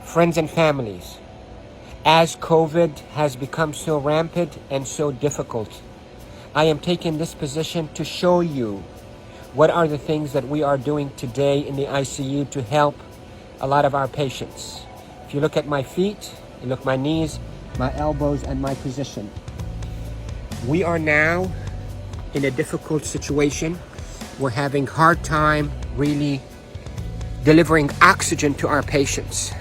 Friends and families, as COVID has become so rampant and so difficult, I am taking this position to show you what are the things that we are doing today in the ICU to help a lot of our patients. If you look at my feet, you look at my knees, my elbows, and my position. We are now in a difficult situation. We're having hard time really delivering oxygen to our patients.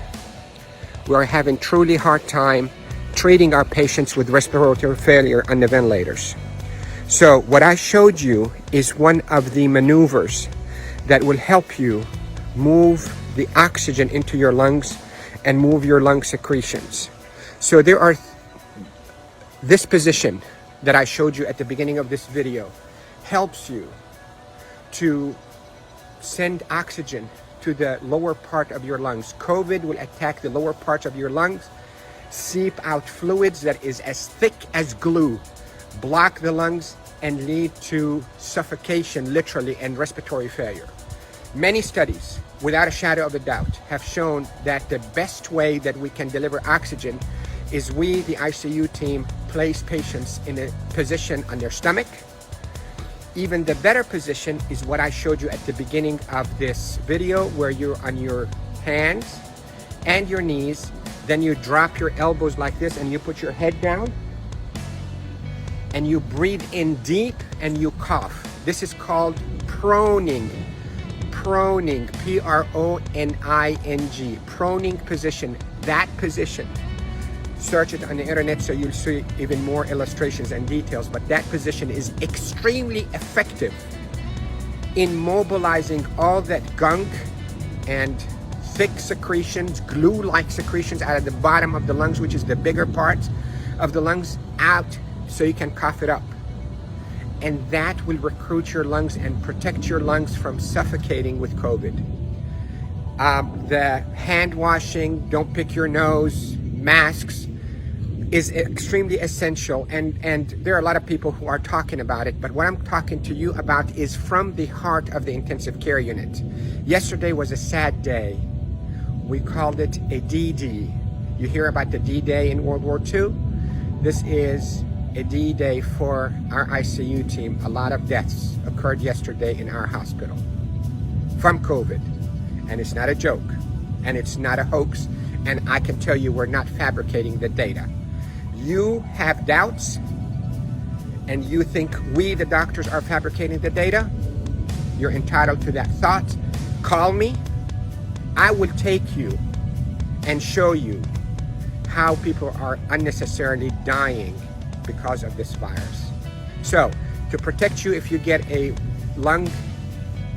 We are having truly hard time treating our patients with respiratory failure on the ventilators. So what I showed you is one of the maneuvers that will help you move the oxygen into your lungs and move your lung secretions. So there are this position that I showed you at the beginning of this video helps you to send oxygen to the lower part of your lungs. COVID will attack the lower parts of your lungs, seep out fluids that is as thick as glue, block the lungs, and lead to suffocation, literally, and respiratory failure. Many studies, without a shadow of a doubt, have shown that the best way that we can deliver oxygen is we, the ICU team, place patients in a position on their stomach. Even the better position is what I showed you at the beginning of this video, where you're on your hands and your knees, then you drop your elbows like this and you put your head down and you breathe in deep and you cough. This is called proning. Proning, P-R-O-N-I-N-G, proning position. That position, search it on the internet so you'll see even more illustrations and details, but that position is extremely effective in mobilizing all that gunk and thick secretions, glue-like secretions out of the bottom of the lungs, which is the bigger part of the lungs, out so you can cough it up. And that will recruit your lungs and protect your lungs from suffocating with COVID. The hand washing, don't pick your nose, masks, is extremely essential, and there are a lot of people who are talking about it, but what I'm talking to you about is from the heart of the intensive care unit. Yesterday was a sad day. We called it a D-Day. You hear about the D-Day in World War II? This is a D-Day for our ICU team. A lot of deaths occurred yesterday in our hospital from COVID, and it's not a joke, and it's not a hoax, and I can tell you we're not fabricating the data. You have doubts and you think we, the doctors, are fabricating the data. You're entitled to that thought. Call me. I will take you and show you how people are unnecessarily dying because of this virus. So to protect you, if you get a lung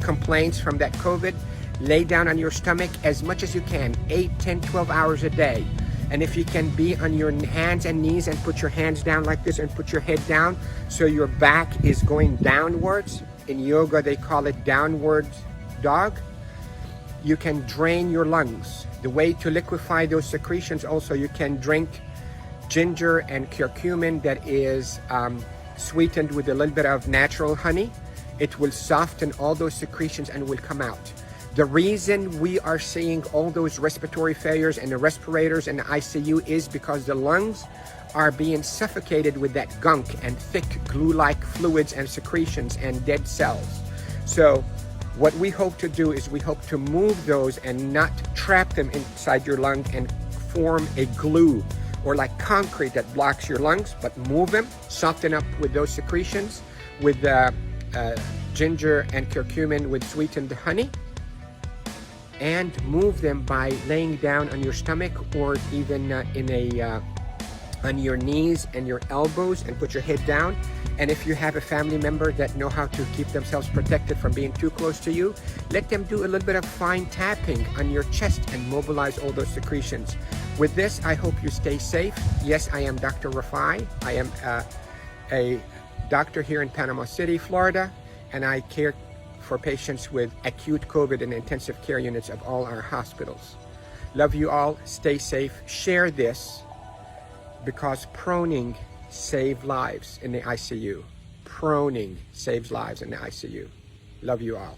complaints from that COVID, lay down on your stomach as much as you can, 8, 10, 12 hours a day. And if you can be on your hands and knees and put your hands down like this and put your head down so your back is going downwards. In yoga, they call it downward dog. You can drain your lungs. The way to liquefy those secretions, also, you can drink ginger and curcumin that is sweetened with a little bit of natural honey. It will soften all those secretions and will come out. The reason we are seeing all those respiratory failures and the respirators and the ICU is because the lungs are being suffocated with that gunk and thick glue-like fluids and secretions and dead cells. So what we hope to do is we hope to move those and not trap them inside your lung and form a glue or like concrete that blocks your lungs, but move them, soften up with those secretions with ginger and curcumin with sweetened honey, and move them by laying down on your stomach or even on your knees and your elbows and put your head down. And if you have a family member that know how to keep themselves protected from being too close to you, let them do a little bit of fine tapping on your chest and mobilize all those secretions. With this, I hope you stay safe. Yes, I am Dr. Rufai. I am a doctor here in Panama City, Florida, and I care for patients with acute COVID in intensive care units of all our hospitals. Love you all. Stay safe. Share this because proning saves lives in the ICU. Proning saves lives in the ICU. Love you all.